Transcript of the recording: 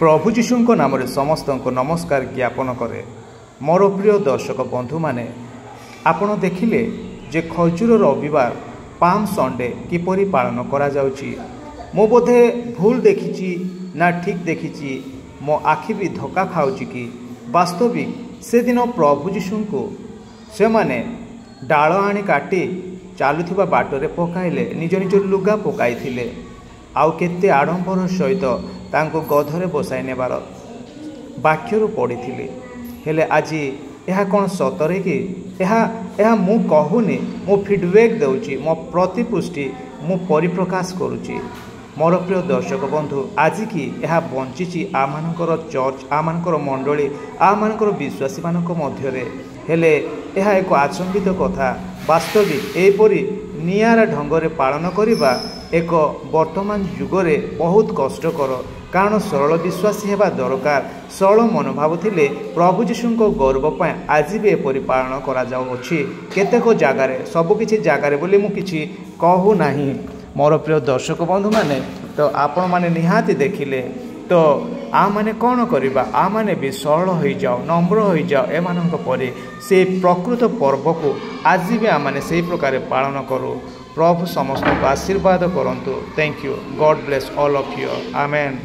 प्रभु जीशु नाम समस्त नमस्कार ज्ञापन करे। मोर प्रिय दर्शक बंधु माने आपण देखिले जे खजूर रविवार पाम संडे किपरि पालन करा जाउची। मो बोधे भूल देखिची ना ठीक देखिची, मो आखि भी धोखा खाउची कि वास्तविक से दिन प्रभु जीशु को से माने डाल आनी काटी चलुवा बाटरे पकाइले, निज निज लुगा पकाइथिले, आउ केते आडंबर सहित तांको गधरे बसाई नेबार वाक्यरू पढ़ी। हेले आज यह कौन सतरे कि यह मु कहूनी, मो फीडबैक देउची, मो प्रतिपुष्टि मु परिप्रकाश करुची। मोर प्रिय दर्शक बंधु, आज कि यह बंची आमानकर चर्च, आमानकर मंडली, आमानकर विश्वासी मानक मध्यरे, हेले यह एक आचंबित कथा। वास्तविक एपरी नियारा ढंगरे पालन करिबा एक वर्तमान जुगरे बहुत कष्टकर, कारण सरल विश्वासी हेबा दरकार। सरल मनोभाव थिले प्रभु जीशुको गौरव पाए आज भी एपरी पालन करा जाउछि। केतेक जगार सबकिछि जगार बोली मु किछि कहू नाही। मोर प्रिय दर्शक बंधु माने तो आपण माने निहाती देखिले तो आ माने कौन करिबा, आ माने भी सरल हो जाओ, नम्र हो जाओ, एमानंक परे से प्रकृत पर्व को आज भी आ माने से प्रकार पालन करू। प्रभु समस्त को आशीर्वाद करंतु। Thank you. God bless all of you. Amen.